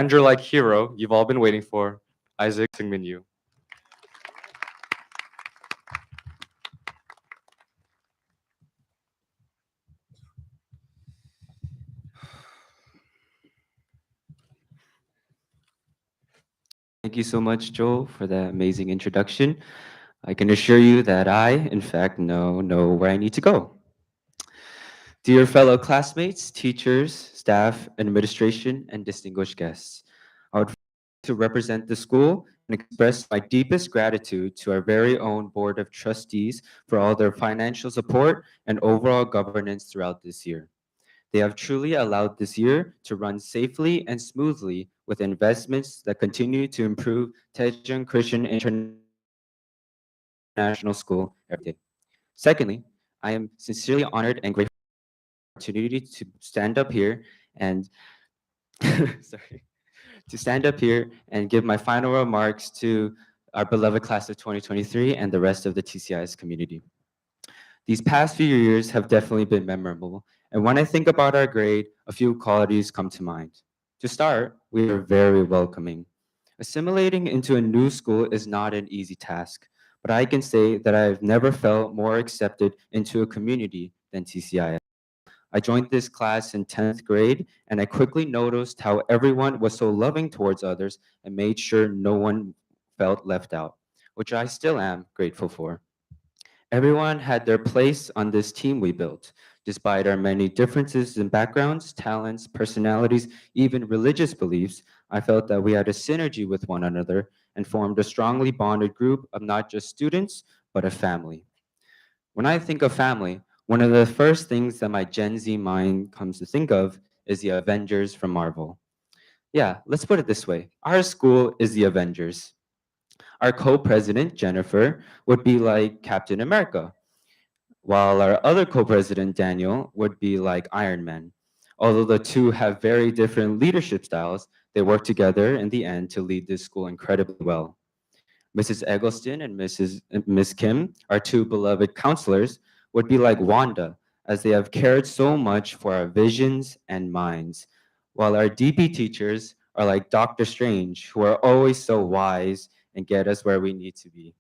Avenger-like hero you've all been waiting for, Isaac Singminyu. Thank you so much, Joel, for that amazing introduction. I can assure you that I, in fact, know where I need to go. Dear fellow classmates, teachers, staff, administration, and distinguished guests, I would like to represent the school and express my deepest gratitude to our very own Board of Trustees for all their financial support and overall governance throughout this year. They have truly allowed this year to run safely and smoothly with investments that continue to improve Taejong Christian International School every day. Secondly, I am sincerely honored and grateful for the opportunity to stand up here and sorry, to stand up here and give my final remarks to our beloved class of 2023 and the rest of the TCIS community. These past few years have definitely been memorable, and when I think about our grade, a few qualities come to mind. To start, we are very welcoming. Assimilating into a new school is not an easy task, but I can say that I have never felt more accepted into a community than TCIS. I joined this class in 10th grade, and I quickly noticed how everyone was so loving towards others and made sure no one felt left out, which I still am grateful for. Everyone had their place on this team we built. Despite our many differences in backgrounds, talents, personalities, even religious beliefs, I felt that we had a synergy with one another and formed a strongly bonded group of not just students, but a family. When I think of family, one of the first things that my Gen Z mind comes to think of is the Avengers from Marvel. Yeah, let's put it this way. Our school is the Avengers. Our co-president, Jennifer, would be like Captain America, while our other co-president, Daniel, would be like Iron Man. Although the two have very different leadership styles, they work together in the end to lead this school incredibly well. Mrs. Eggleston and Miss Kim, our two beloved counselors, would be like Wanda, as they have cared so much for our visions and minds, while our DP teachers are like Doctor Strange, who are always so wise and get us where we need to be.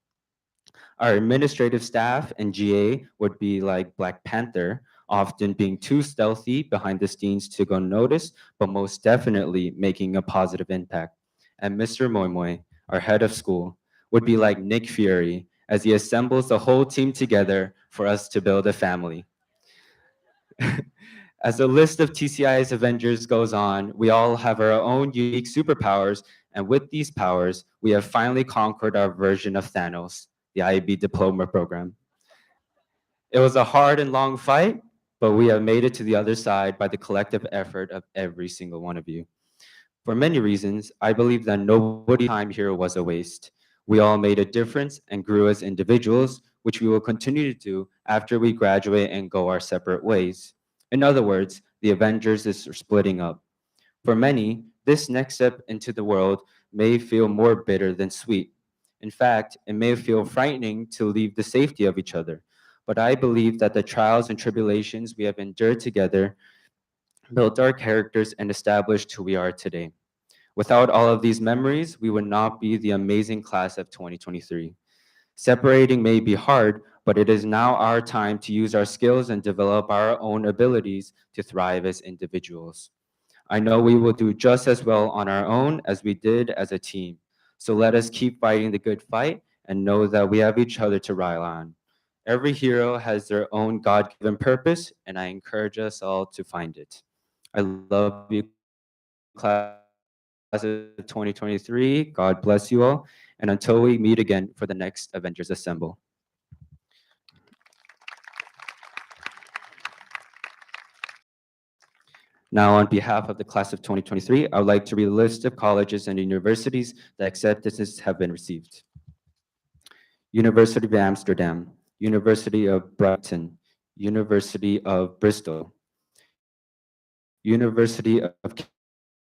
Our administrative staff and GA would be like Black Panther, often being too stealthy behind the scenes to go noticed, but most definitely making a positive impact. And Mr. Moimoy, our head of school, would be like Nick Fury as he assembles the whole team together for us to build a family. As the list of TCI's Avengers goes on, we all have our own unique superpowers, and with these powers, we have finally conquered our version of Thanos, the IB diploma program. It was a hard and long fight, but we have made it to the other side by the collective effort of every single one of you. For many reasons, I believe that nobody's time here was a waste. We all made a difference and grew as individuals, which we will continue to do after we graduate and go our separate ways. In other words, the Avengers is splitting up. For many, this next step into the world may feel more bitter than sweet. In fact, it may feel frightening to leave the safety of each other. But I believe that the trials and tribulations we have endured together built our characters and established who we are today. Without all of these memories, we would not be the amazing class of 2023. Separating may be hard, but it is now our time to use our skills and develop our own abilities to thrive as individuals. I know we will do just as well on our own as we did as a team. So let us keep fighting the good fight and know that we have each other to rely on. Every hero has their own God given purpose, and I encourage us all to find it. I love you, class of 2023. God bless you all. And until we meet again for the next Avengers Assemble. Now, on behalf of the class of 2023, I would like to read a list of colleges and universities that acceptances have been received. University of Amsterdam, University of Brighton, University of Bristol, University of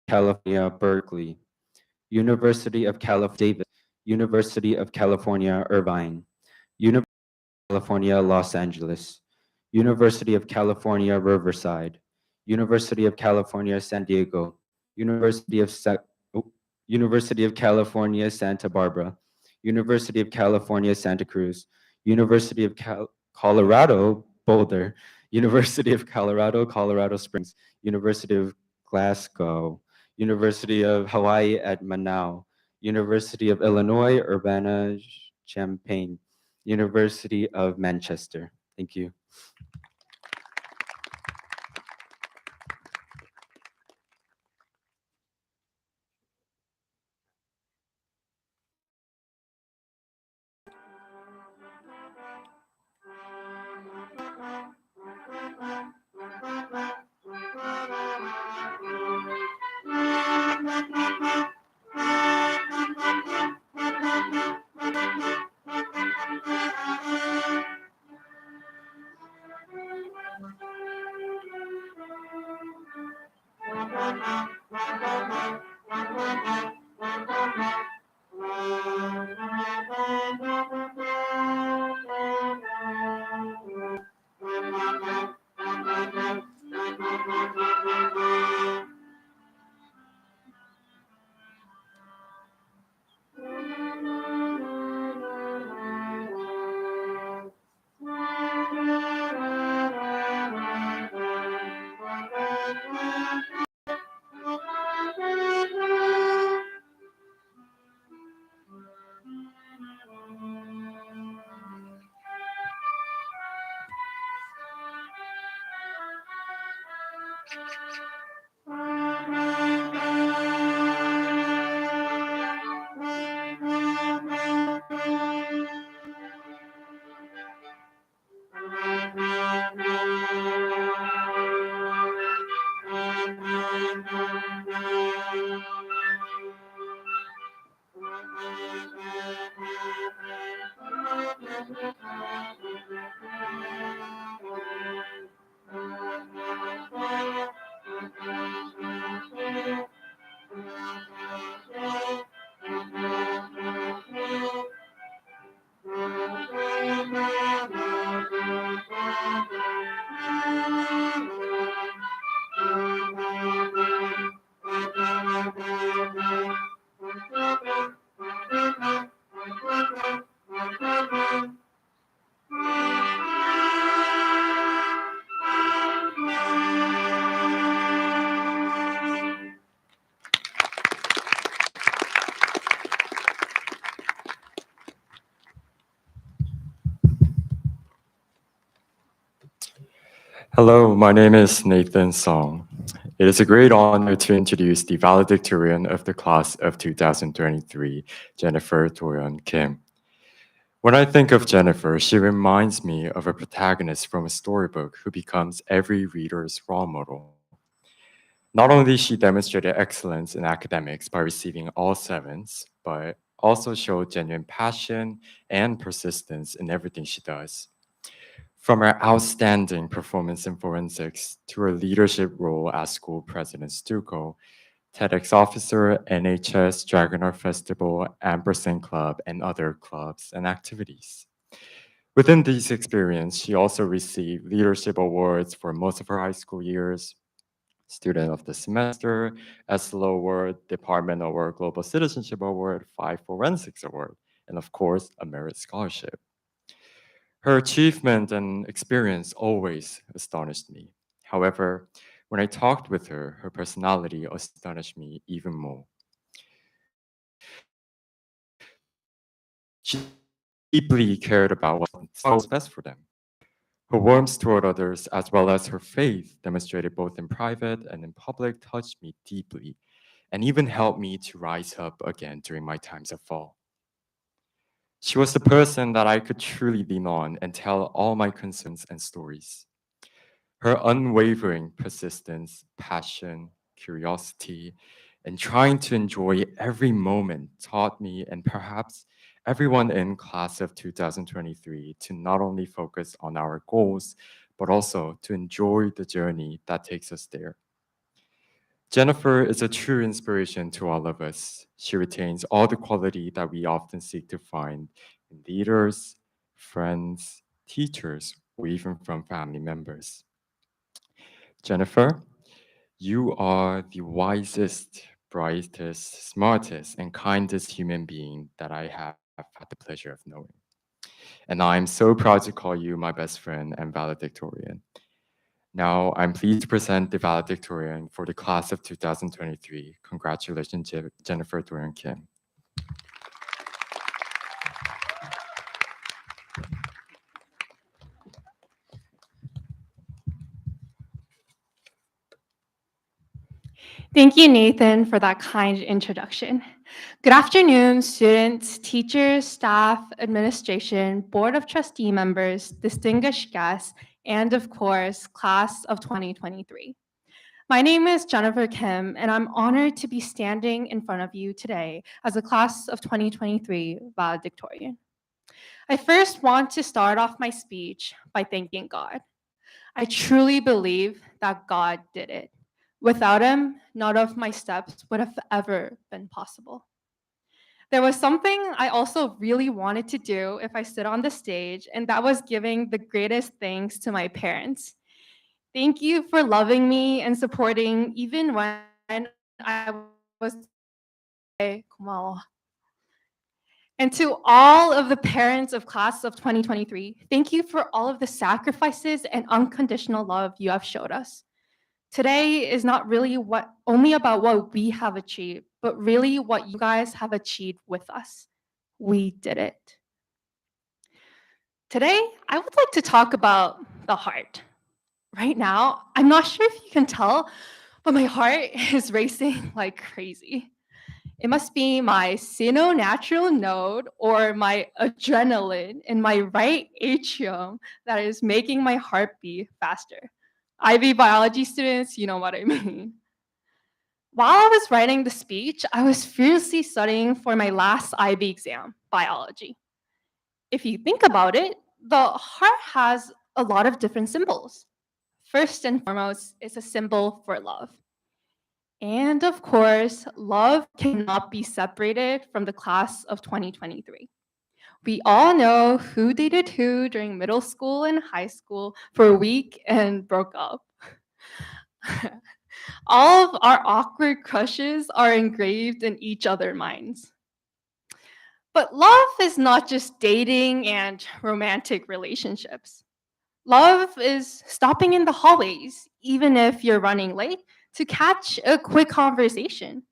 California, Berkeley, University of California, Davis, University of California, Irvine, University of California, Los Angeles, University of California, Riverside, University of California, San Diego, University of University of California, Santa Barbara, University of California, Santa Cruz, University of Colorado, Boulder, University of Colorado, Colorado Springs, University of Glasgow, University of Hawaii at Manao, University of Illinois, Urbana-Champaign, University of Manchester. Thank you. Hello, my name is Nathan Song. It is a great honor to introduce the valedictorian of the class of 2023, Jennifer Torian Kim. When I think of Jennifer, she reminds me of a protagonist from a storybook who becomes every reader's role model. Not only she demonstrated excellence in academics by receiving all sevens, but also showed genuine passion and persistence in everything she does. From her outstanding performance in forensics to her leadership role as school president Stuco, TEDx officer, NHS Dragonar Festival, Ampersand Club, and other clubs and activities. Within these experiences, she also received leadership awards for most of her high school years, Student of the Semester, ESLO Award, Department Award, Global Citizenship Award, 5 Forensics Award, and of course, a Merit Scholarship. Her achievement and experience always astonished me. However, when I talked with her, her personality astonished me even more. She deeply cared about what was best for them. Her warmth toward others, as well as her faith, demonstrated both in private and in public, touched me deeply and even helped me to rise up again during my times of fall. She was the person that I could truly lean on and tell all my concerns and stories. Her unwavering persistence, passion, curiosity, and trying to enjoy every moment taught me and perhaps everyone in class of 2023 to not only focus on our goals, but also to enjoy the journey that takes us there. Jennifer is a true inspiration to all of us. She retains all the quality that we often seek to find in leaders, friends, teachers, or even from family members. Jennifer, you are the wisest, brightest, smartest, and kindest human being that I have had the pleasure of knowing. And I'm so proud to call you my best friend and valedictorian. Now, I'm pleased to present the valedictorian for the class of 2023. Congratulations, Jennifer Dorian Kim. Thank you, Nathan, for that kind introduction. Good afternoon, students, teachers, staff, administration, Board of Trustee members, distinguished guests, and of course, class of 2023. My name is Jennifer Kim, and I'm honored to be standing in front of you today as a class of 2023 valedictorian. I first want to start off my speech by thanking God. I truly believe that God did it. Without him, none of my steps would have ever been possible. There was something I also really wanted to do if I stood on the stage, and that was giving the greatest thanks to my parents. Thank you for loving me and supporting even when I was 고마워. And to all of the parents of class of 2023, thank you for all of the sacrifices and unconditional love you have showed us. Today is not really only about what we have achieved, but really what you guys have achieved with us. We did it. Today, I would like to talk about the heart. Right now, I'm not sure if you can tell, but my heart is racing like crazy. It must be my sinonatural node or my adrenaline in my right atrium that is making my heart beat faster. IB biology students, you know what I mean. While I was writing the speech, I was fiercely studying for my last IB exam, biology. If you think about it, the heart has a lot of different symbols. First and foremost, it's a symbol for love. And of course, love cannot be separated from the class of 2023. We all know who dated who during middle school and high school for a week and broke up. All of our awkward crushes are engraved in each other's minds. But love is not just dating and romantic relationships. Love is stopping in the hallways, even if you're running late, to catch a quick conversation.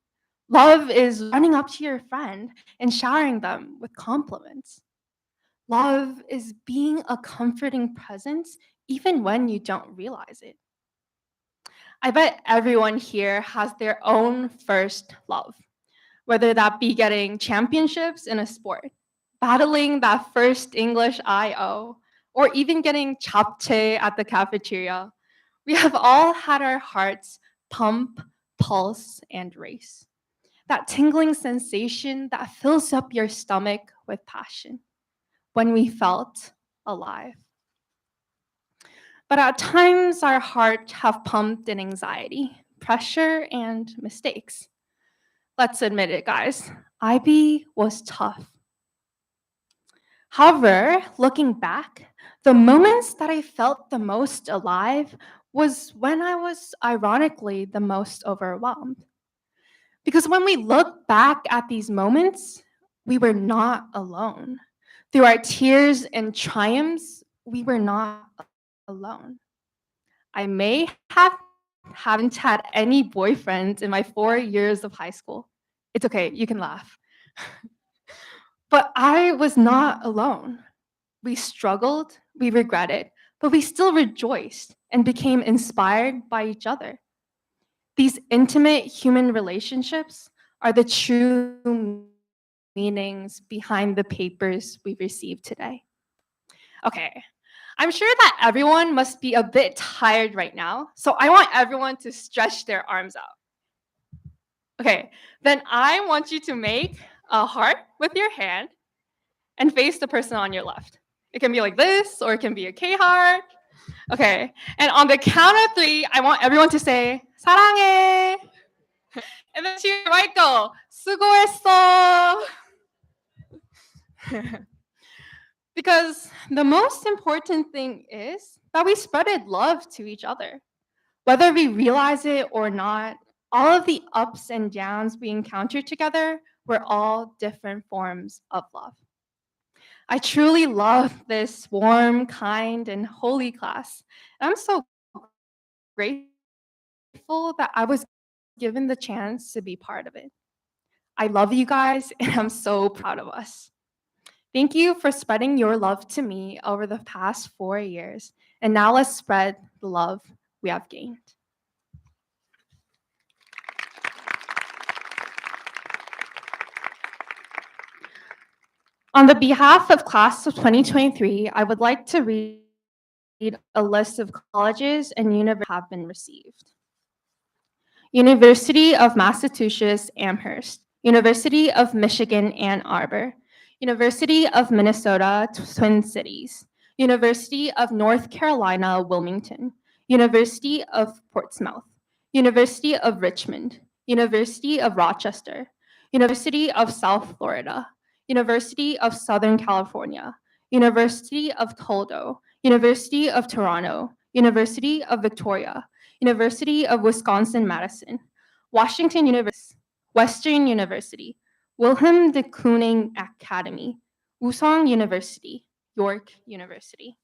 Love is running up to your friend and showering them with compliments. Love is being a comforting presence even when you don't realize it. I bet everyone here has their own first love, whether that be getting championships in a sport, battling that first English IO, or even getting japchae at the cafeteria. We have all had our hearts pump, pulse, and race. That tingling sensation that fills up your stomach with passion when we felt alive. But at times, our heart have pumped in anxiety, pressure, and mistakes. Let's admit it, guys. IB was tough. However, looking back, the moments that I felt the most alive was when I was ironically the most overwhelmed. Because when we look back at these moments, we were not alone. Through our tears and triumphs, we were not alone. I may have haven't had any boyfriends in my 4 years of high school. It's okay, you can laugh. But I was not alone. We struggled, we regretted, but we still rejoiced and became inspired by each other. These intimate human relationships are the true meanings behind the papers we received today. Okay, I'm sure that everyone must be a bit tired right now, so I want everyone to stretch their arms out. Okay, then I want you to make a heart with your hand and face the person on your left. It can be like this, or it can be a K heart. Okay, and on the count of three, I want everyone to say, 사랑해. And then to your right go, 수고했어. Because the most important thing is that we spreaded love to each other. Whether we realize it or not, All of the ups and downs we encountered together were all different forms of love. I truly love this warm, kind, and holy class. And I'm so grateful that I was given the chance to be part of it. I love you guys, and I'm so proud of us. Thank you for spreading your love to me over the past 4 years. And now let's spread the love we have gained. On the behalf of class of 2023, I would like to read a list of colleges and universities have been received. University of Massachusetts Amherst, University of Michigan Ann Arbor, University of Minnesota Twin Cities, University of North Carolina Wilmington, University of Portsmouth, University of Richmond, University of Rochester, University of South Florida, University of Southern California, University of Toledo, University of Toronto, University of Victoria, University of Wisconsin-Madison, Washington University, Western University, Wilhelm de Kooning Academy, Wusong University, York University.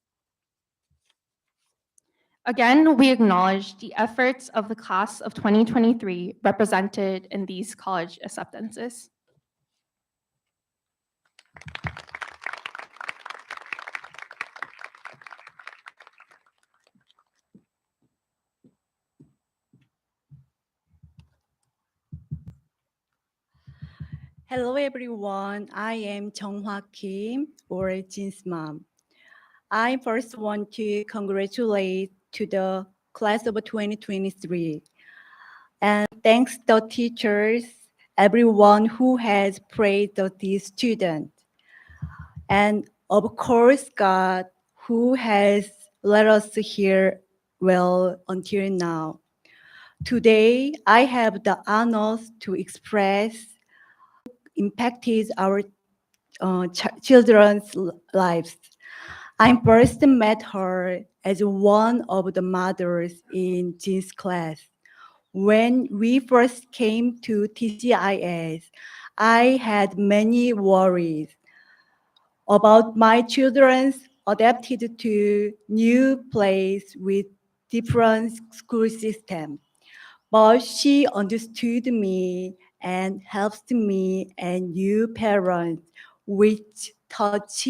Again, we acknowledge the efforts of the class of 2023 represented in these college acceptances. Hello everyone, I am Jeonghwa Kim, or Jin's mom. I first want to congratulate to the class of 2023. And thanks the teachers, everyone who has praised these students. And of course, God, who has let us here well until now. Today, I have the honor to express impacted our children's lives. I first met her as one of the mothers in Jin's class. When we first came to TCIS, I had many worries about my children's adapted to new place with different school system. But she understood me and helped me and you parents, which touched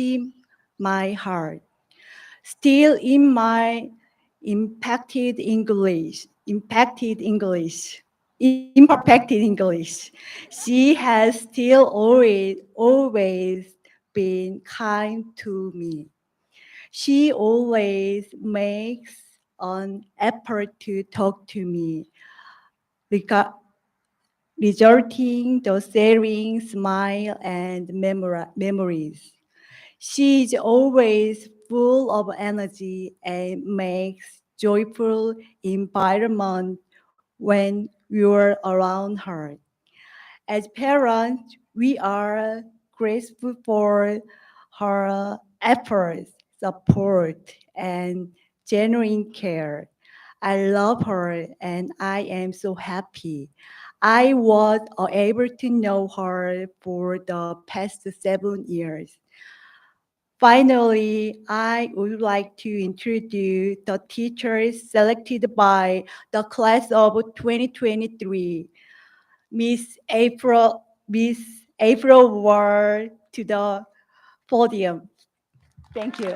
my heart. Still in my imperfected English, she has still always been kind to me. She always makes an effort to talk to me, resulting the sharing smile and memories. She is always full of energy and makes joyful environment when you're around her. As parents, we are grateful for her efforts, support, and genuine care. I love her and I am so happy. I was able to know her for the past 7 years. Finally, I would like to introduce the teachers selected by the class of 2023. Miss April Ward to the podium. Thank you.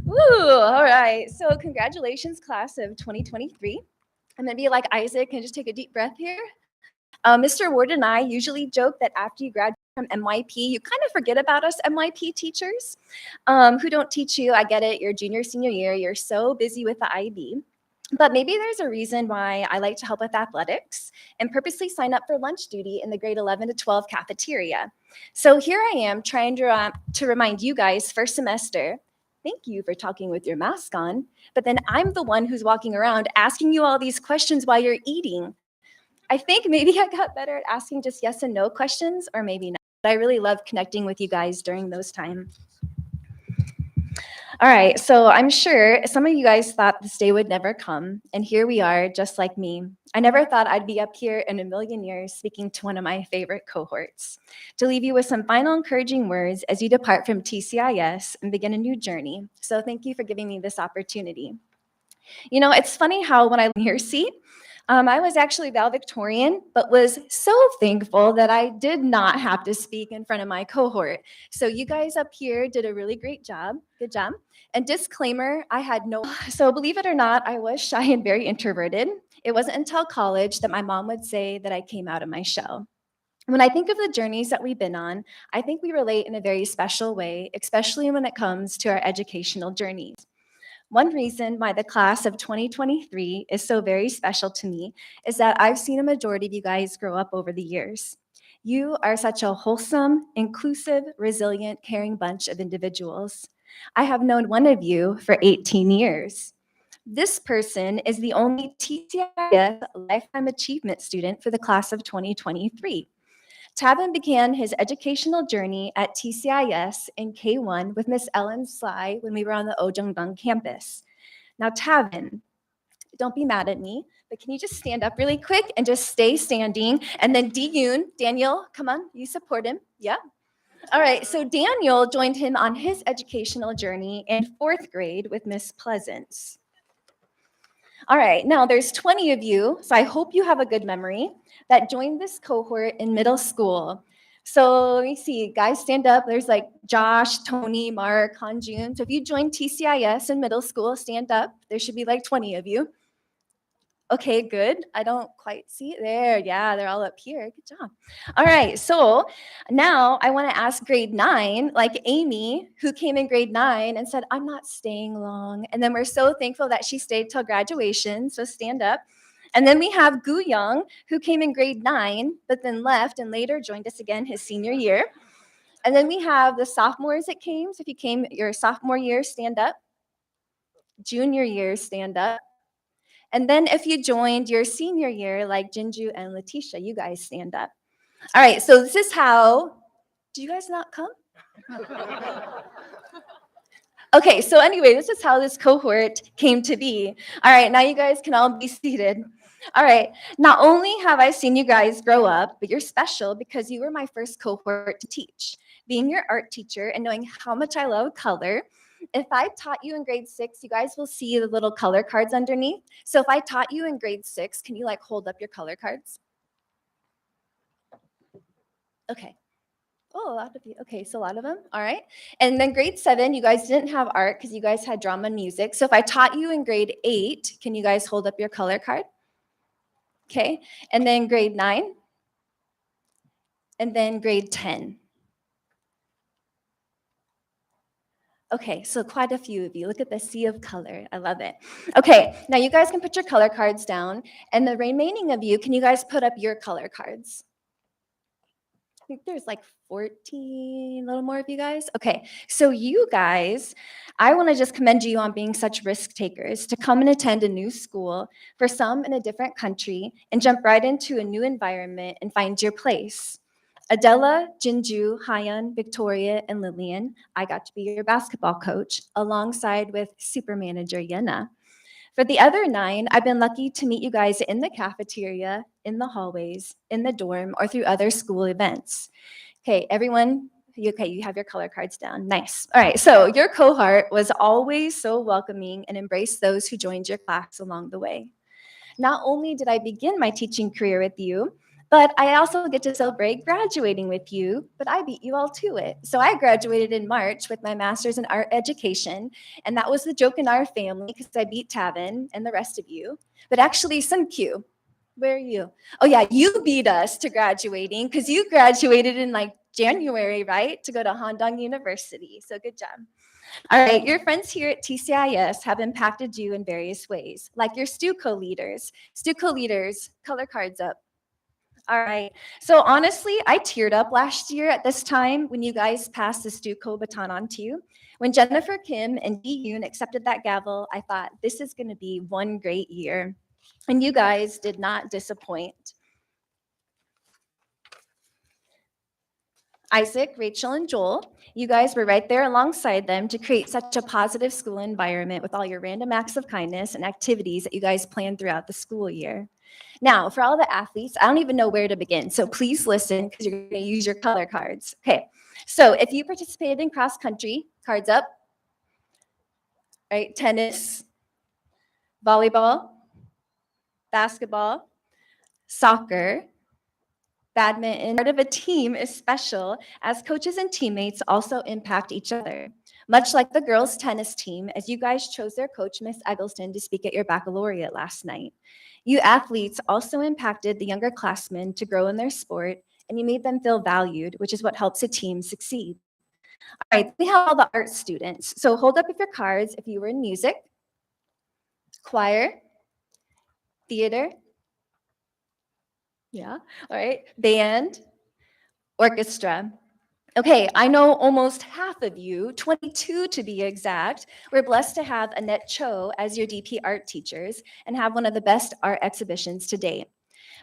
Woo, all right. So congratulations, class of 2023. I'm gonna be like Isaac and just take a deep breath here. Mr. Ward and I usually joke that after you graduate from MYP, you kind of forget about us MYP teachers who don't teach you. I get it, your junior, senior year, you're so busy with the IB. But maybe there's a reason why I like to help with athletics and purposely sign up for lunch duty in the grade 11 to 12 cafeteria. So here I am trying to remind you guys first semester, thank you for talking with your mask on, but then I'm the one who's walking around asking you all these questions while you're eating. I think maybe I got better at asking just yes and no questions, or maybe not. But I really love connecting with you guys during those times. All right, so I'm sure some of you guys thought this day would never come, and here we are, just like me. I never thought I'd be up here in a million years speaking to one of my favorite cohorts. To leave you with some final encouraging words as you depart from TCIS and begin a new journey. So thank you for giving me this opportunity. You know, it's funny how when I was in your seat, I was actually valedictorian, but was so thankful that I did not have to speak in front of my cohort. So you guys up here did a really great job. Good job. And disclaimer, I had no, so believe it or not, I was shy and very introverted. It wasn't until college that my mom would say that I came out of my shell. When I think of the journeys that we've been on, I think we relate in a very special way, especially when it comes to our educational journeys. One reason why the class of 2023 is so very special to me is that I've seen a majority of you guys grow up over the years. You are such a wholesome, inclusive, resilient, caring bunch of individuals. I have known one of you for 18 years. This person is the only TCIS Lifetime Achievement student for the class of 2023. Tavin began his educational journey at TCIS in K1 with Miss Ellen Sly when we were on the Ojongdong campus. Now, Tavin, don't be mad at me, but can you just stand up really quick and just stay standing? And then Yoon, Daniel, come on, you support him. Yeah. All right, so Daniel joined him on his educational journey in 4th grade with Miss Pleasance. All right, now there's 20 of you, so I hope you have a good memory, that joined this cohort in middle school. So let me see, guys stand up. There's like Josh, Tony, Mark, Hanjun. So if you joined TCIS in middle school, stand up. There should be like 20 of you. Okay, good. I don't quite see it there. Yeah, they're all up here. Good job. All right, so now I want to ask grade 9, like Amy, who came in grade 9 and said, I'm not staying long. And then we're so thankful that she stayed till graduation, so stand up. And then we have Gu Young, who came in grade 9, but then left and later joined us again his senior year. And then we have the sophomores that came. So if you came your sophomore year, stand up. Junior year, stand up. And then if you joined your senior year, like Jinju and Letitia, you guys stand up. All right, so this is how, do you guys not come? Okay, so anyway, this is how this cohort came to be. All right, now you guys can all be seated. All right, not only have I seen you guys grow up, but you're special because you were my first cohort to teach. Being your art teacher and knowing how much I love color, if I taught you in grade 6, you guys will see the little color cards underneath. So if I taught you in grade 6, can you like hold up your color cards? Okay. Oh, a lot of you. Okay, so a lot of them. All right. And then grade 7, you guys didn't have art because you guys had drama and music. So if I taught you in grade 8, can you guys hold up your color card? Okay. And then grade 9. And then grade 10. Okay, so quite a few of you. Look at the sea of color. I love it. Okay, now you guys can put your color cards down. And the remaining of you, can you guys put up your color cards? I think there's like 14, a little more of you guys. Okay, so you guys, I want to just commend you on being such risk takers to come and attend a new school, for some in a different country, and jump right into a new environment and find your place. Adela, Jinju, Hyun, Victoria, and Lillian, I got to be your basketball coach alongside with super manager Yenna. For the other 9, I've been lucky to meet you guys in the cafeteria, in the hallways, in the dorm, or through other school events. Okay, everyone, you have your color cards down. Nice. All right, so your cohort was always so welcoming and embraced those who joined your class along the way. Not only did I begin my teaching career with you, but I also get to celebrate graduating with you, but I beat you all to it. So I graduated in March with my master's in art education, and that was the joke in our family because I beat Tavin and the rest of you. But actually, Sunkyu, where are you? Oh yeah, you beat us to graduating because you graduated in like January, right? To go to Handong University. So good job. All right, your friends here at TCIS have impacted you in various ways, like your STUCO leaders. STUCO leaders, color cards up. All right, so honestly, I teared up last year at this time when you guys passed the STUCO baton on to you. When Jennifer Kim and Dee Yoon accepted that gavel, I thought, this is gonna be one great year. And you guys did not disappoint. Isaac, Rachel, and Joel, you guys were right there alongside them to create such a positive school environment with all your random acts of kindness and activities that you guys planned throughout the school year. Now, for all the athletes, I don't even know where to begin, so please listen because you're going to use your color cards. Okay, so if you participated in cross country, cards up, right? Tennis, volleyball, basketball, soccer, badminton. Part of a team is special as coaches and teammates also impact each other. Much like the girls' tennis team, as you guys chose their coach, Miss Eggleston, to speak at your baccalaureate last night. You athletes also impacted the younger classmen to grow in their sport, and you made them feel valued, which is what helps a team succeed. All right, we have all the art students. So hold up your cards if you were in music, choir, theater, yeah, all right, band, orchestra. Okay, I know almost half of you, 22 to be exact, were blessed to have Annette Cho as your DP art teachers and have one of the best art exhibitions to date.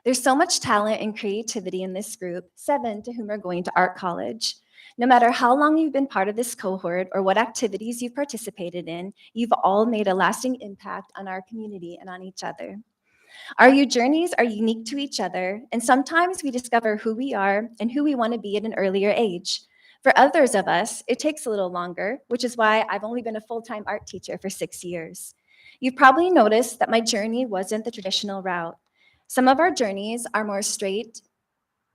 There's so much talent and creativity in this group, 7 to whom are going to art college. No matter how long you've been part of this cohort or what activities you've participated in, you've all made a lasting impact on our community and on each other. Our journeys are unique to each other, and sometimes we discover who we are and who we want to be at an earlier age. For others of us, it takes a little longer, which is why I've only been a full-time art teacher for 6 years. You've probably noticed that my journey wasn't the traditional route. Some of our journeys are more straight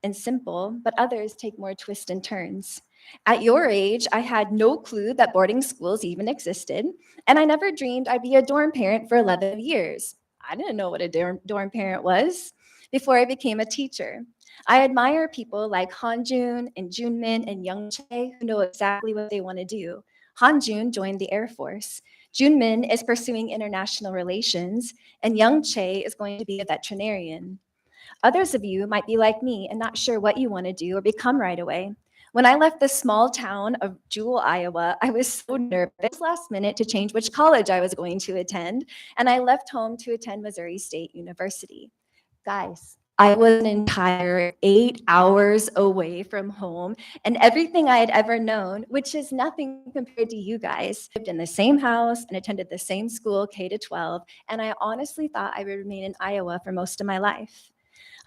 and simple, but others take more twists and turns. At your age, I had no clue that boarding schools even existed, and I never dreamed I'd be a dorm parent for 11 years. I didn't know what a dorm parent was before I became a teacher. I admire people like Hanjun and Junmin and Youngchae who know exactly what they want to do. Hanjun joined the Air Force. Junmin is pursuing international relations, and Youngchae is going to be a veterinarian. Others of you might be like me and not sure what you want to do or become right away. When I left the small town of Jewel, Iowa, I was so nervous last minute to change which college I was going to attend, and I left home to attend Missouri State University. Guys, I was an entire 8 hours away from home and everything I had ever known, which is nothing compared to you guys. Lived in the same house and attended the same school, K to 12, and I honestly thought I would remain in Iowa for most of my life.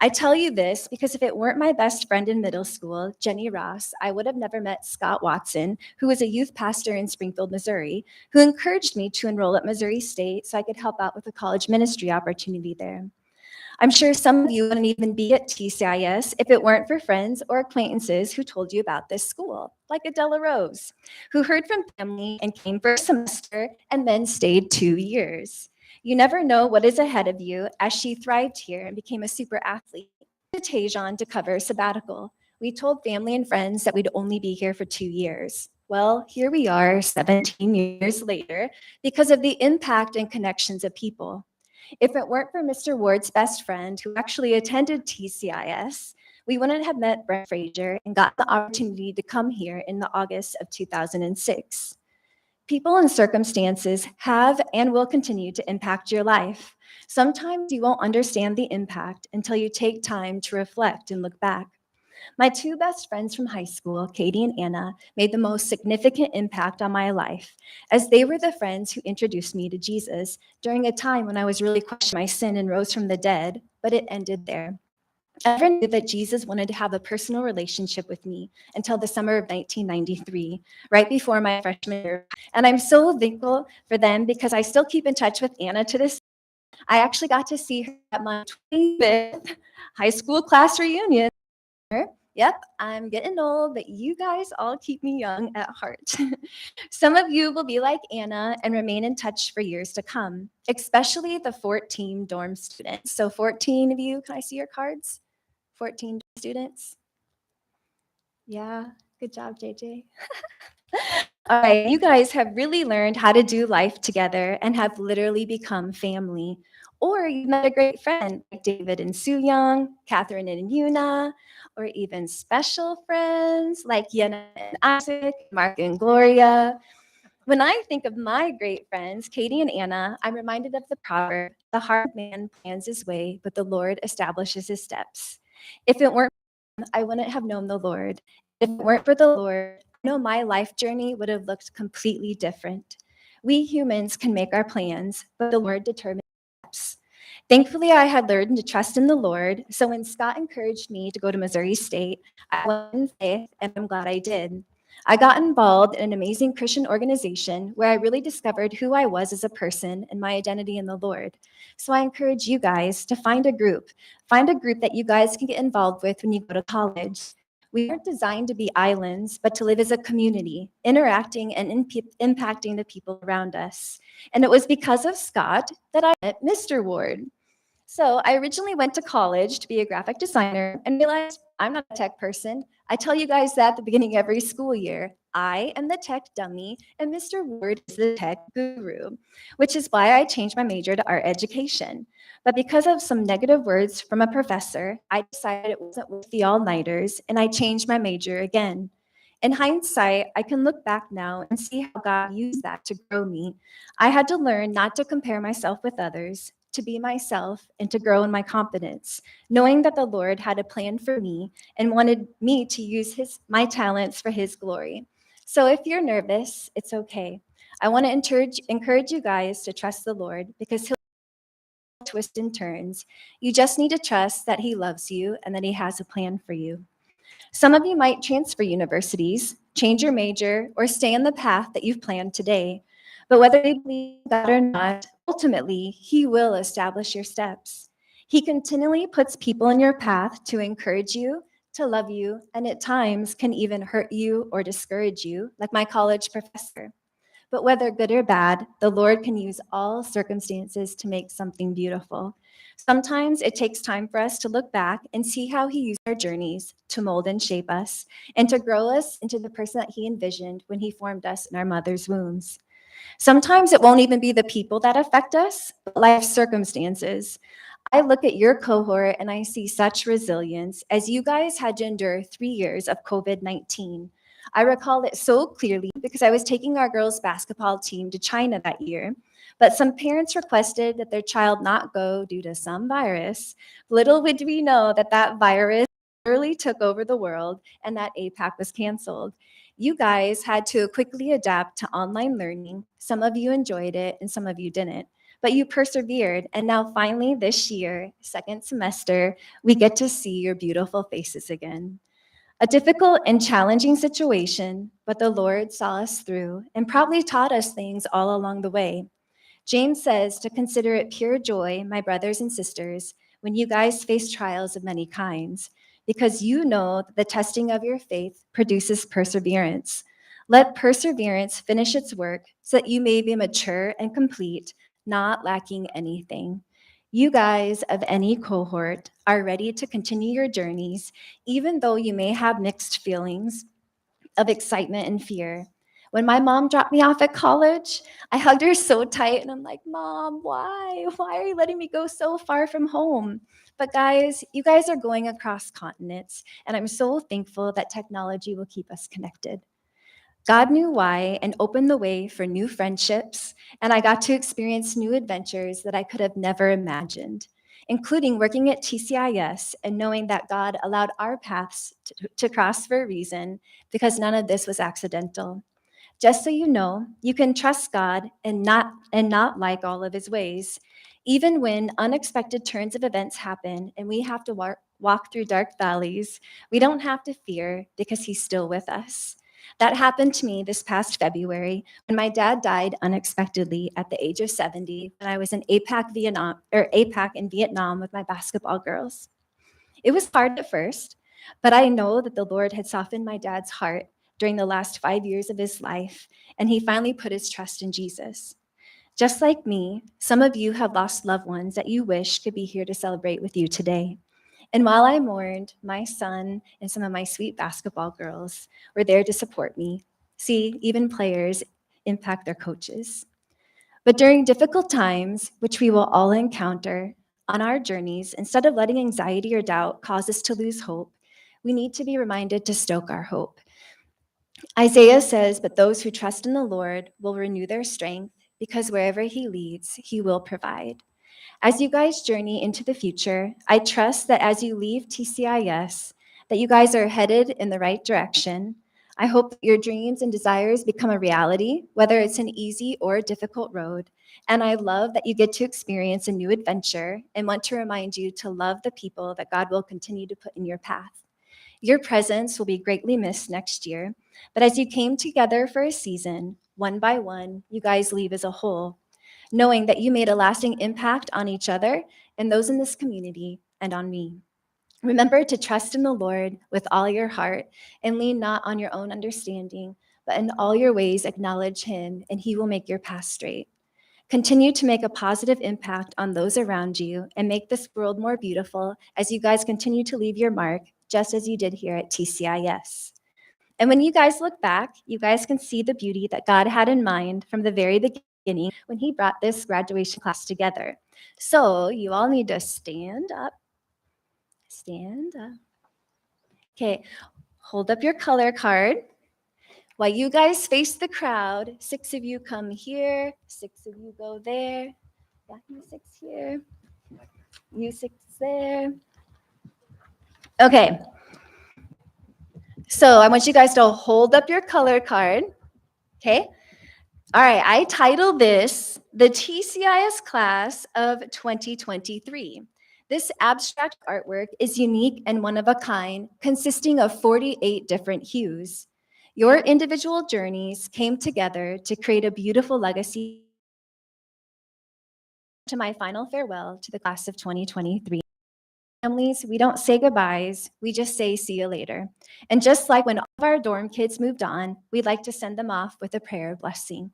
I tell you this because if it weren't my best friend in middle school, Jenny Ross, I would have never met Scott Watson, who was a youth pastor in Springfield, Missouri, who encouraged me to enroll at Missouri State so I could help out with a college ministry opportunity there. I'm sure some of you wouldn't even be at TCIS if it weren't for friends or acquaintances who told you about this school, like Adela Rose, who heard from family and came for a semester and then stayed 2 years. You never know what is ahead of you as she thrived here and became a super athlete. To Tejon to cover a sabbatical. We told family and friends that we'd only be here for 2 years. Well, here we are 17 years later because of the impact and connections of people. If it weren't for Mr. Ward's best friend who actually attended TCIS, we wouldn't have met Brent Frazier and got the opportunity to come here in the August of 2006. People and circumstances have and will continue to impact your life. Sometimes you won't understand the impact until you take time to reflect and look back. My 2 best friends from high school, Katie and Anna, made the most significant impact on my life, as they were the friends who introduced me to Jesus during a time when I was really questioning my sin and rose from the dead, but it ended there. I never knew that Jesus wanted to have a personal relationship with me until the summer of 1993, right before my freshman year. And I'm so thankful for them because I still keep in touch with Anna to this. I actually got to see her at my 25th high school class reunion. Yep, I'm getting old, but you guys all keep me young at heart. Some of you will be like Anna and remain in touch for years to come, especially the 14 dorm students. So 14 of you, can I see your cards? 14 students? Yeah, good job, JJ. All right, you guys have really learned how to do life together and have literally become family. Or you've met a great friend like David and Soo Young, Catherine and Yuna, or even special friends like Yenna and Isaac, Mark and Gloria. When I think of my great friends, Katie and Anna, I'm reminded of the proverb, the heart of man plans his way, but the Lord establishes his steps. If it weren't, I wouldn't have known the Lord. If it weren't for the Lord, I know my life journey would have looked completely different. We humans can make our plans, but the Lord determines steps. Thankfully, I had learned to trust in the Lord, so when Scott encouraged me to go to Missouri State, I went in faith, and I'm glad I did. I got involved in an amazing Christian organization where I really discovered who I was as a person and my identity in the Lord. So I encourage you guys to find a group. Find a group that you guys can get involved with when you go to college. We aren't designed to be islands, but to live as a community, interacting and impacting the people around us. And it was because of Scott that I met Mr. Ward. So I originally went to college to be a graphic designer and realized I'm not a tech person. I tell you guys that at the beginning of every school year. I am the tech dummy and Mr. Ward is the tech guru, which is why I changed my major to art education. But because of some negative words from a professor, I decided it wasn't worth the all-nighters and I changed my major again. In hindsight, I can look back now and see how God used that to grow me. I had to learn not to compare myself with others, to be myself, and to grow in my confidence, knowing that the Lord had a plan for me and wanted me to use my talents for his glory. So if you're nervous, it's okay. I want to encourage you guys to trust the Lord because he'll twist and turns. You just need to trust that he loves you and that he has a plan for you. Some of you might transfer universities, change your major, or stay on the path that you've planned today. But whether you believe that or not, ultimately, he will establish your steps. He continually puts people in your path to encourage you, to love you, and at times can even hurt you or discourage you, like my college professor. But whether good or bad, the Lord can use all circumstances to make something beautiful. Sometimes it takes time for us to look back and see how he used our journeys to mold and shape us and to grow us into the person that he envisioned when he formed us in our mother's wombs. Sometimes it won't even be the people that affect us, but life circumstances. I look at your cohort and I see such resilience as you guys had to endure 3 years of COVID-19. I recall it so clearly because I was taking our girls' basketball team to China that year, but some parents requested that their child not go due to some virus. Little did we know that that virus literally took over the world and that APAC was canceled. You guys had to quickly adapt to online learning. Some of you enjoyed it and some of you didn't, but you persevered. And now finally this year, second semester, we get to see your beautiful faces again. A difficult and challenging situation, but the Lord saw us through and probably taught us things all along the way. James says to consider it pure joy, my brothers and sisters, when you guys face trials of many kinds, because you know that the testing of your faith produces perseverance. Let perseverance finish its work so that you may be mature and complete, not lacking anything. You guys of any cohort are ready to continue your journeys, even though you may have mixed feelings of excitement and fear. When my mom dropped me off at college, I hugged her so tight and I'm like, Mom, why? Why are you letting me go so far from home? But guys, you guys are going across continents, and I'm so thankful that technology will keep us connected. God knew why and opened the way for new friendships, and I got to experience new adventures that I could have never imagined, including working at TCIS and knowing that God allowed our paths to cross for a reason because none of this was accidental. Just so you know, you can trust God and not like all of his ways. Even when unexpected turns of events happen and we have to walk through dark valleys, we don't have to fear because he's still with us. That happened to me this past February when my dad died unexpectedly at the age of 70 when I was in APAC in Vietnam with my basketball girls. It was hard at first, but I know that the Lord had softened my dad's heart during the last 5 years of his life, and he finally put his trust in Jesus. Just like me, some of you have lost loved ones that you wish could be here to celebrate with you today. And while I mourned, my son and some of my sweet basketball girls were there to support me. See, even players impact their coaches. But during difficult times, which we will all encounter on our journeys, instead of letting anxiety or doubt cause us to lose hope, we need to be reminded to stoke our hope. Isaiah says, "But those who trust in the Lord will renew their strength, because wherever he leads, he will provide." As you guys journey into the future, I trust that as you leave TCIS, that you guys are headed in the right direction. I hope that your dreams and desires become a reality, whether it's an easy or a difficult road. And I love that you get to experience a new adventure and want to remind you to love the people that God will continue to put in your path. Your presence will be greatly missed next year, but as you came together for a season, one by one, you guys leave as a whole, knowing that you made a lasting impact on each other and those in this community and on me. Remember to trust in the Lord with all your heart and lean not on your own understanding, but in all your ways acknowledge Him, and He will make your path straight. Continue to make a positive impact on those around you and make this world more beautiful as you guys continue to leave your mark, just as you did here at TCIS. And when you guys look back, you guys can see the beauty that God had in mind from the very beginning when He brought this graduation class together. So you all need to stand up. Stand up. Okay, hold up your color card. While you guys face the crowd, 6 of you come here, 6 of you go there. Yeah, you 6 here, you 6 there. Okay. So I want you guys to hold up your color card. Okay. All right. I titled this the TCIS class of 2023. This abstract artwork is unique and one of a kind, consisting of 48 different hues. Your individual journeys came together to create a beautiful legacy. To my final farewell to the class of 2023. Families, we don't say goodbyes, we just say see you later. And just like when all of our dorm kids moved on, we'd like to send them off with a prayer of blessing.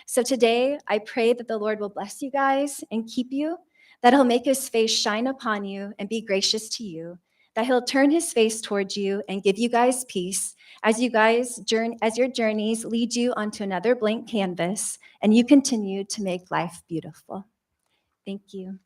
So today, I pray that the Lord will bless you guys and keep you, that He'll make His face shine upon you and be gracious to you, that He'll turn His face towards you and give you guys peace as your journeys lead you onto another blank canvas and you continue to make life beautiful. Thank you.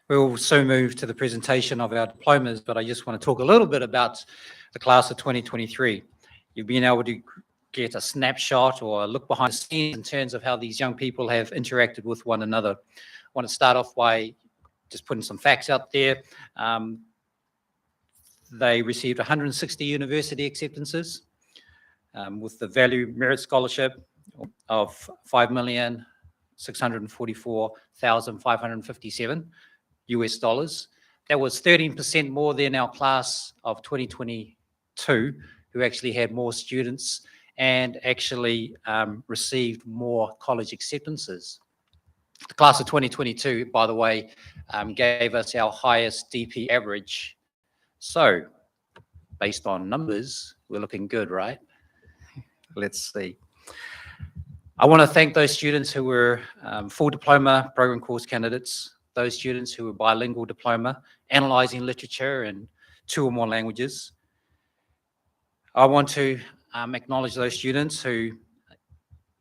We'll soon move to the presentation of our diplomas, but I just want to talk a little bit about the class of 2023. You've been able to get a snapshot or a look behind the scenes in terms of how these young people have interacted with one another. I want to start off by just putting some facts out there. They received 160 university acceptances with the Value Merit Scholarship of $5,644,557 US dollars. That was 13% more than our class of 2022, who actually had more students and actually received more college acceptances. The class of 2022, by the way, gave us our highest DP average. So, based on numbers, we're looking good, right? Let's see. I want to thank those students who were full diploma program course candidates, those students who were bilingual diploma, analyzing literature in 2 or more languages. I want to acknowledge those students who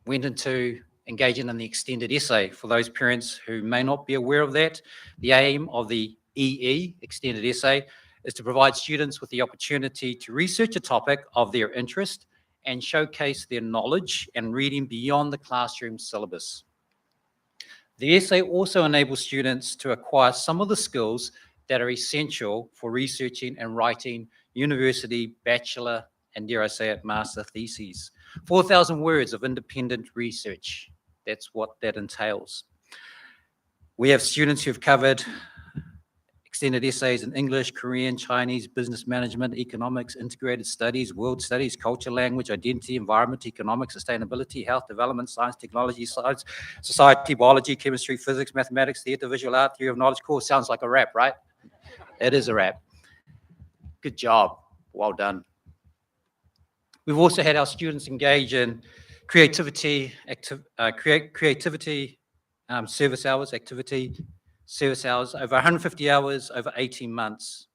went into engaging in the extended essay. For those parents who may not be aware of that, the aim of the EE, extended essay, is to provide students with the opportunity to research a topic of their interest and showcase their knowledge and reading beyond the classroom syllabus. The essay also enables students to acquire some of the skills that are essential for researching and writing university bachelor and, dare I say it, master theses. 4,000 words of independent research. That's what that entails. We have students who've covered extended essays in English, Korean, Chinese, business management, economics, integrated studies, world studies, culture, language, identity, environment, economics, sustainability, health, development, science, technology, science, society, biology, chemistry, physics, mathematics, theater, visual art, theory of knowledge. Course sounds like a rap, right? It is a rap. Good job. Well done. We've also had our students engage in creativity, service hours, service hours, over 150 hours, over 18 months.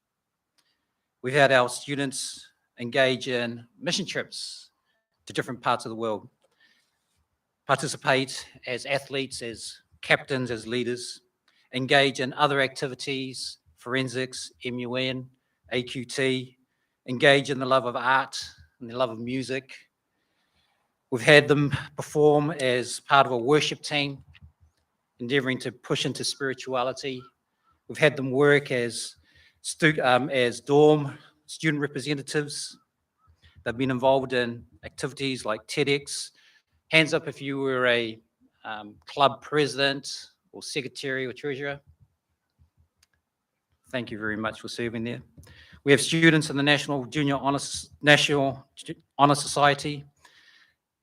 We've had our students engage in mission trips to different parts of the world, participate as athletes, as captains, as leaders, engage in other activities, forensics, MUN, AQT, engage in the love of art and the love of music. We've had them perform as part of a worship team, endeavoring to push into spirituality. We've had them work as dorm student representatives. They've been involved in activities like TEDx. Hands up if you were a club president or secretary or treasurer. Thank you very much for serving there. We have students in the National Honor Society.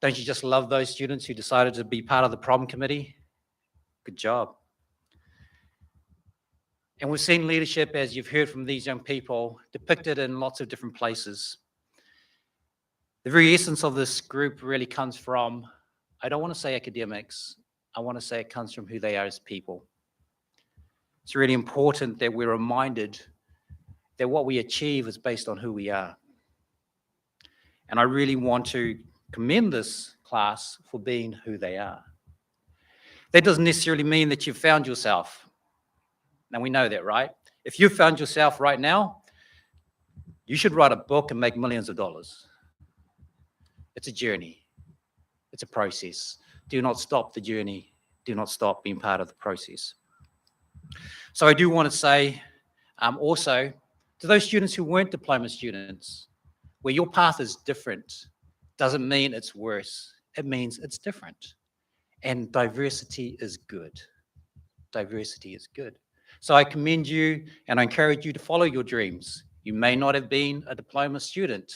Don't you just love those students who decided to be part of the prom committee? Good job. And we've seen leadership, as you've heard from these young people, depicted in lots of different places. The very essence of this group really comes from, I don't want to say academics, I want to say it comes from who they are as people. It's really important that we're reminded that what we achieve is based on who we are. And I really want to commend this class for being who they are. That doesn't necessarily mean that you've found yourself. Now we know that, right? If you've found yourself right now, you should write a book and make millions of dollars. It's a journey. It's a process. Do not stop the journey. Do not stop being part of the process. So I do want to say also to those students who weren't diploma students, where your path is different, doesn't mean it's worse. It means it's different. And diversity is good. Diversity is good. So I commend you and I encourage you to follow your dreams. You may not have been a diploma student,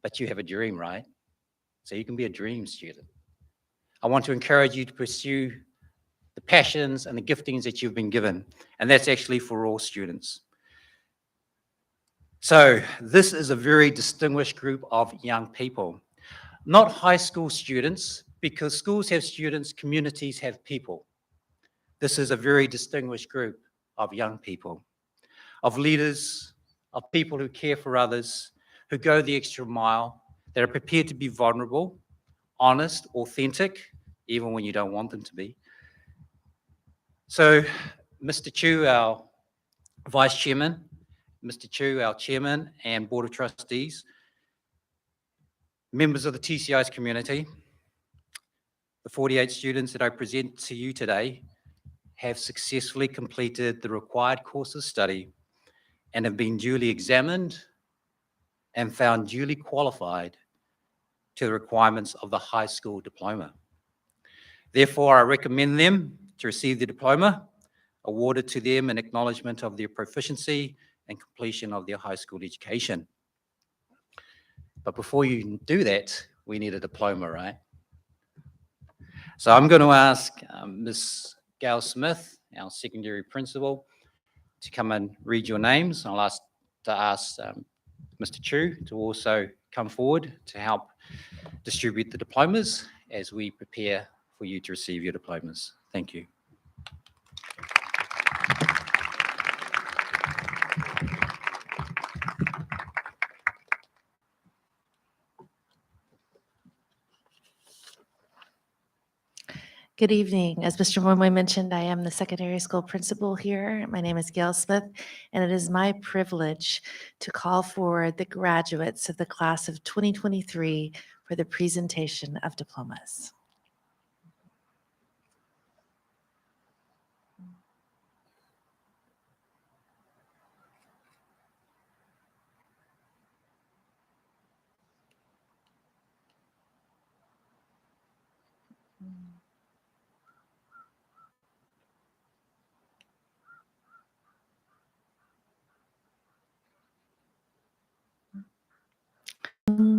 but you have a dream, right? So you can be a dream student. I want to encourage you to pursue the passions and the giftings that you've been given. And that's actually for all students. So this is a very distinguished group of young people. Not high school students, because schools have students, communities have people. This is a very distinguished group of young people, of leaders, of people who care for others, who go the extra mile, that are prepared to be vulnerable, honest, authentic, even when you don't want them to be. So, Mr. Chu, our Vice Chairman, Mr. Chu, our Chairman and Board of Trustees, members of the TCIS community, the 48 students that I present to you today have successfully completed the required course of study and have been duly examined and found duly qualified to the requirements of the high school diploma. Therefore, I recommend them to receive the diploma awarded to them in acknowledgement of their proficiency and completion of their high school education. But before you do that, we need a diploma, right? So I'm going to ask Ms. Gail Smith, our secondary principal, to come and read your names. I'll ask Mr. Chu to also come forward to help distribute the diplomas as we prepare for you to receive your diplomas. Thank you. Good evening. As Mr. Moy mentioned, I am the secondary school principal here. My name is Gail Smith, and it is my privilege to call for the graduates of the class of 2023 for the presentation of diplomas.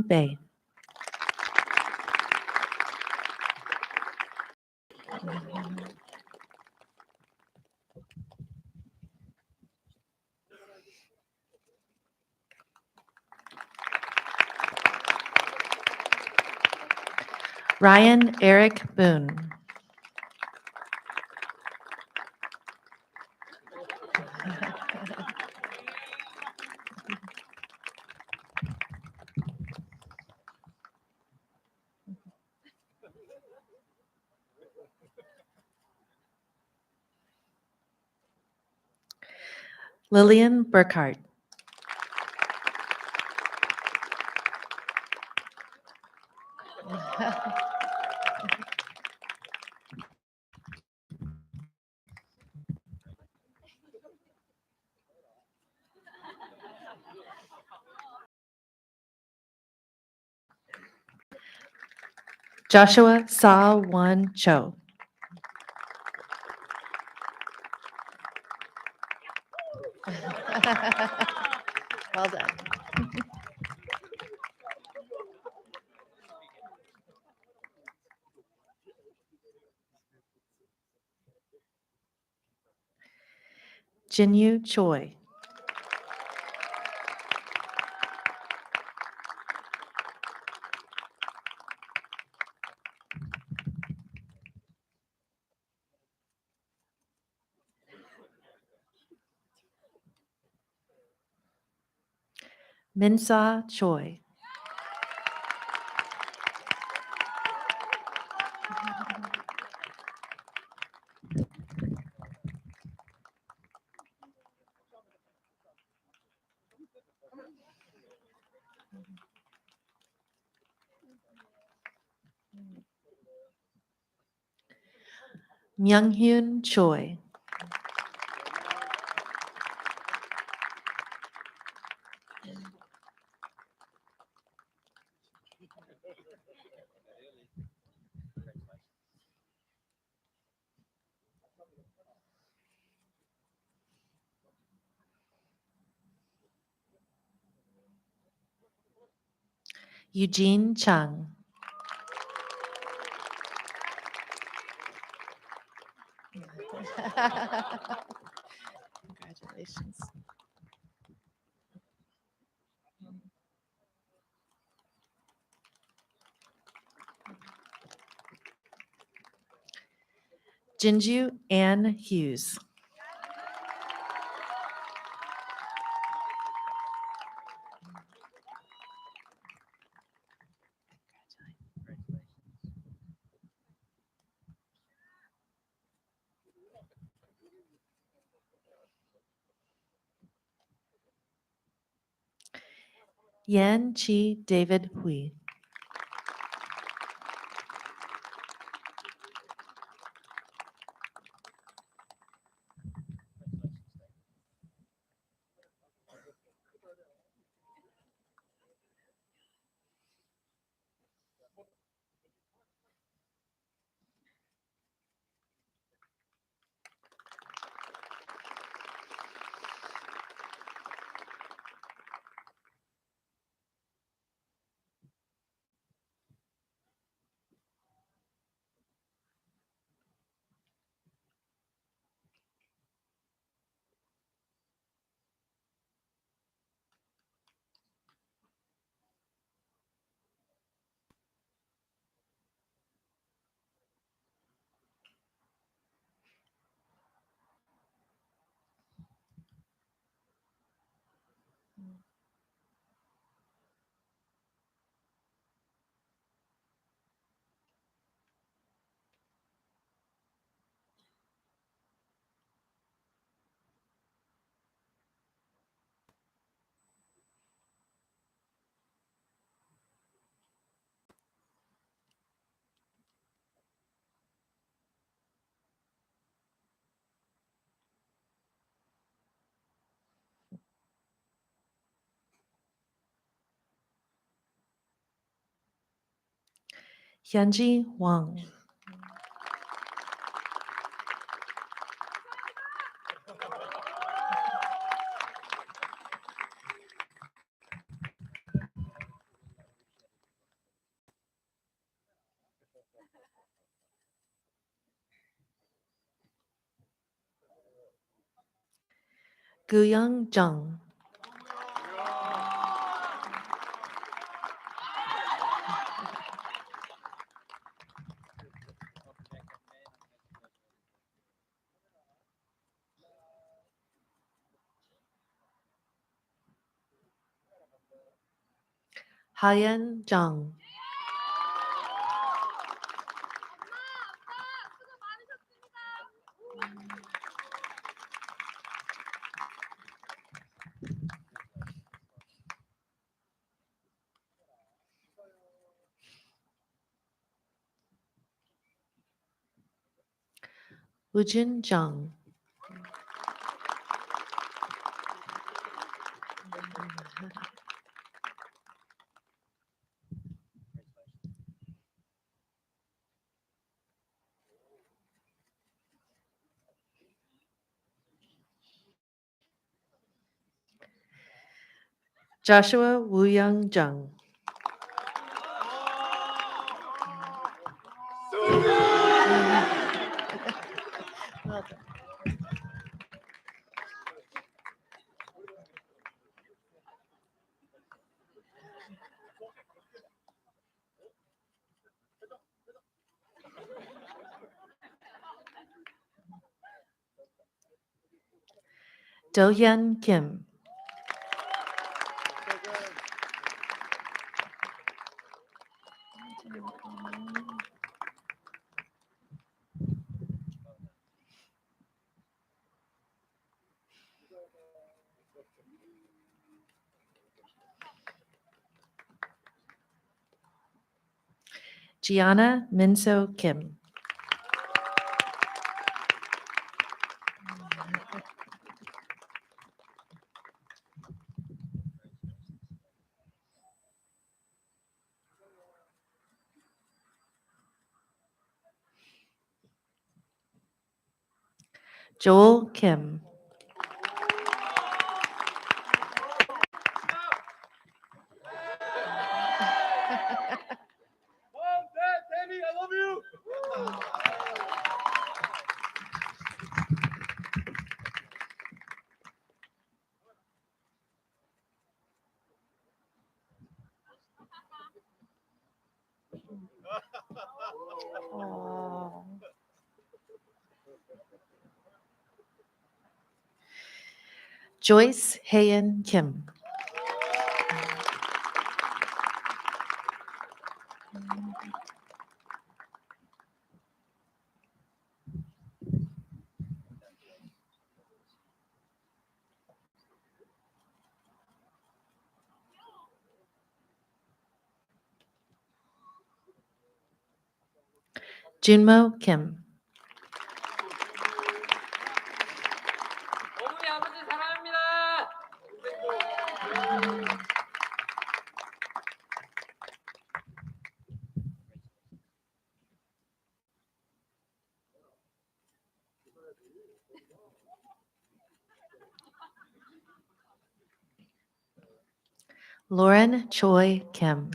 Bay. Ryan Eric Boone. Lillian Burkhart. Joshua Sa Wan Cho. Well done. Jinyu Choi. Minsa Choi. Myunghyun Choi. Eugene Chung. Congratulations. Jinju Ann Hughes. Yan Chi David Hui. Hyunji Wang. Guyang Jung. Hayan Jung. Woojin Jung. Joshua Wooyoung Jung. Well done. Do-Hyun Kim. Gianna Minso Kim. Joel Kim. Aw. Joyce Hayen Kim. Junmo Kim. Lauren Choi Kim.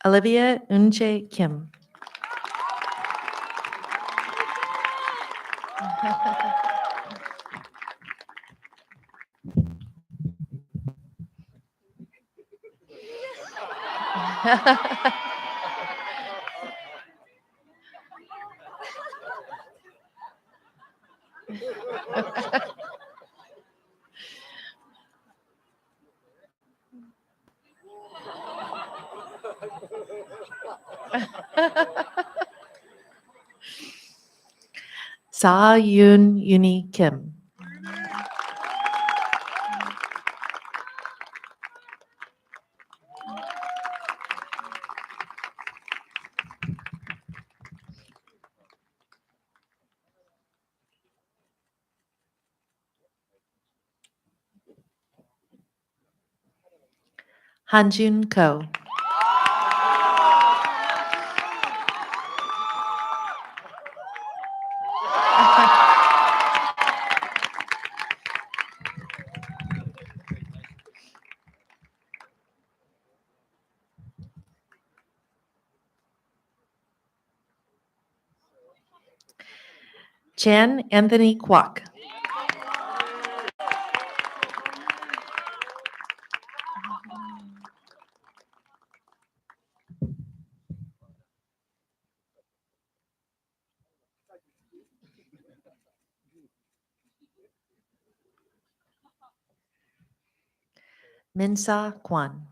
Olivia Unche Kim. Sa Yoon Uni Kim. Hanjun Ko. Chan Anthony Kwok. Minsa Kwan.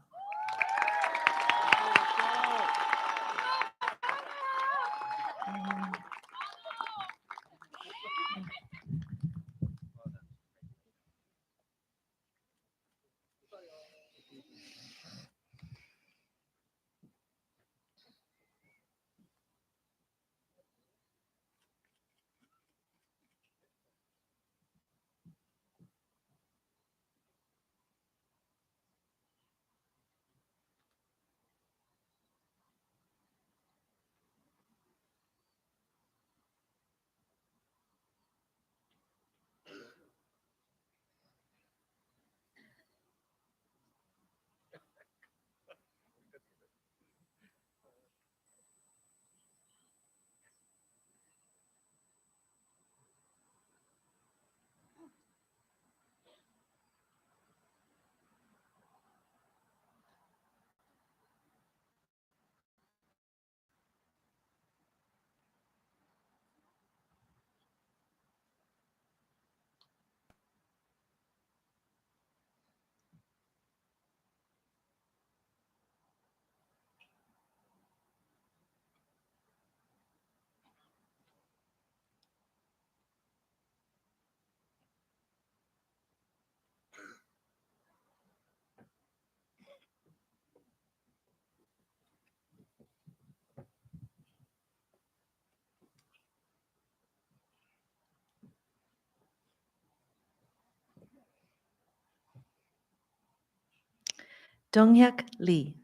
Donghyuk Lee.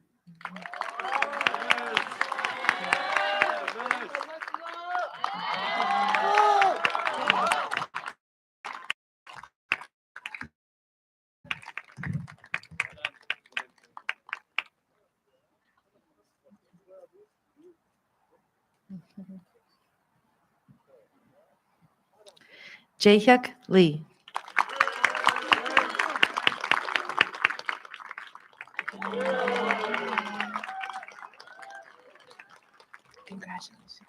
Jaehyuk Lee. Congratulations.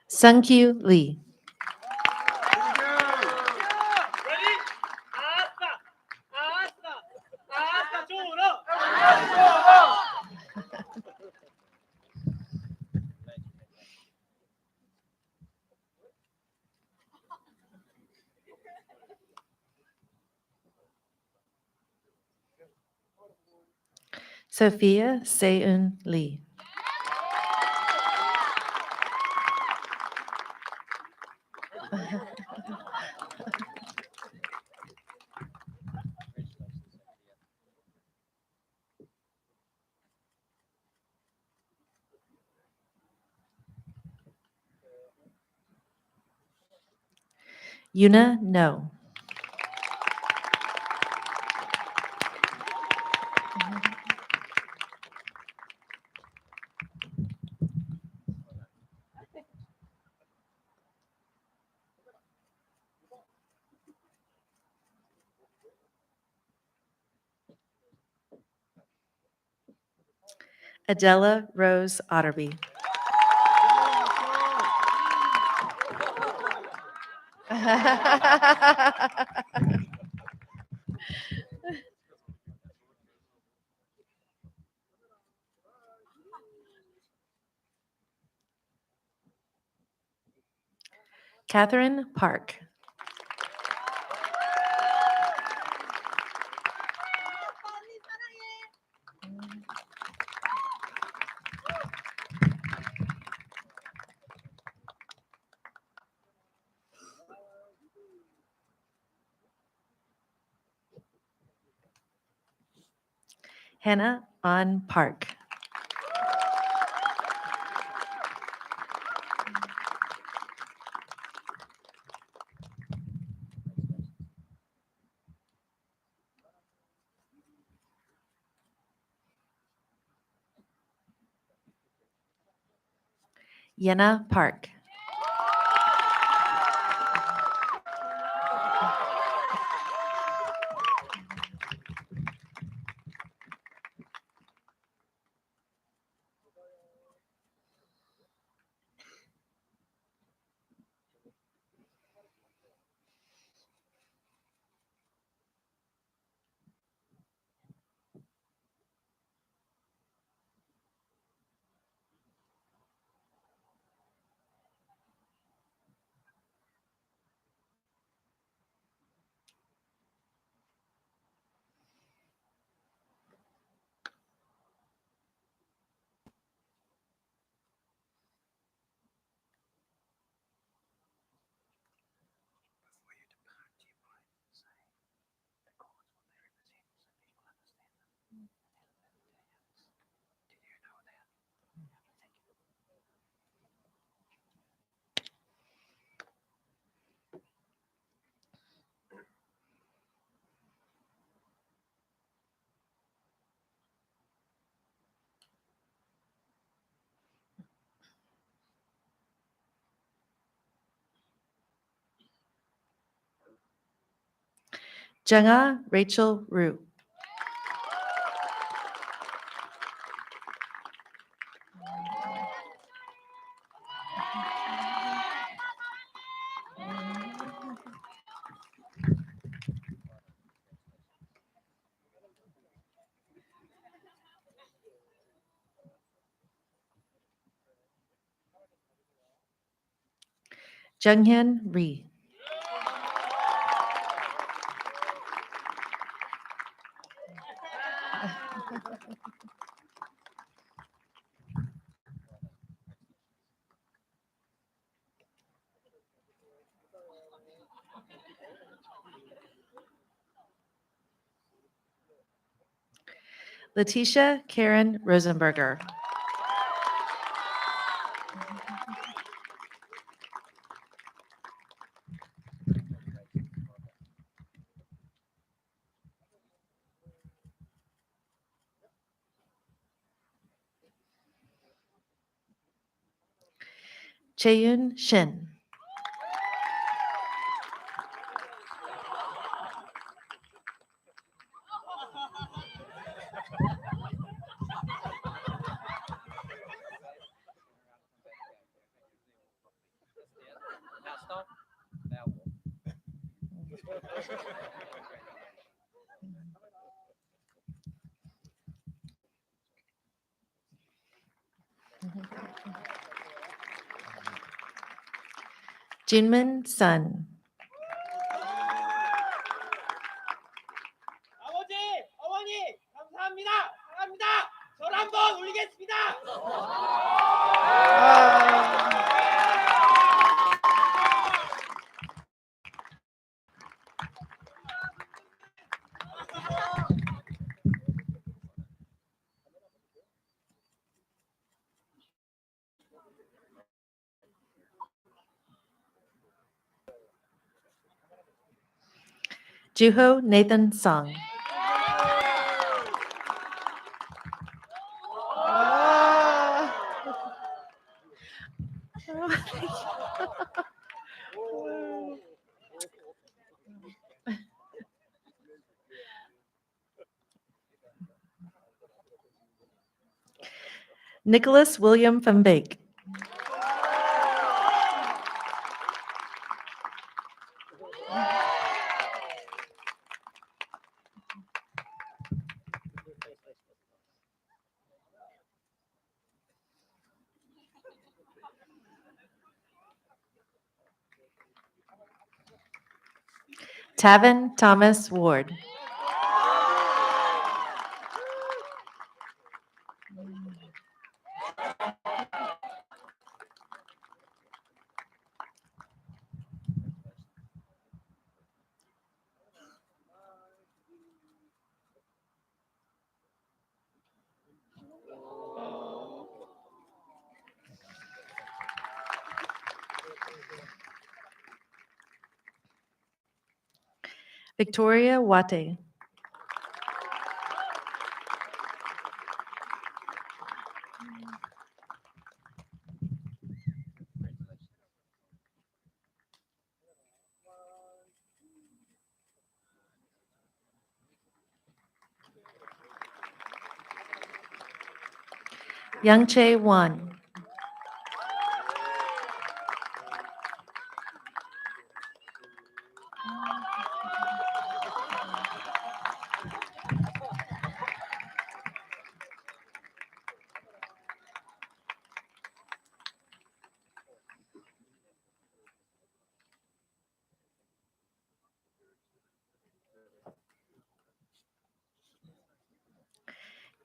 Sungkyu Lee. Sophia Seun Lee. Yuna No. Adela Rose Otterby. Catherine Park. Hannah On Park. Yenna Park. Jungha Rachel Rue. Junghyun Ri. Letitia Karen Rosenberger. Cheyun Shin. Jinmin Sun. 아버지, 어머니, 감사합니다. 사랑합니다. 저를 한번 올리겠습니다. Juho Nathan Song. Nicholas William van Beek. Tavin Thomas Ward. Victoria Wate. Young Chae Won.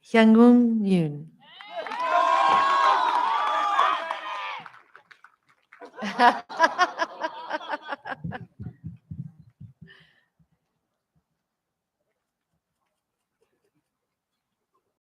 Hyungung Yoon.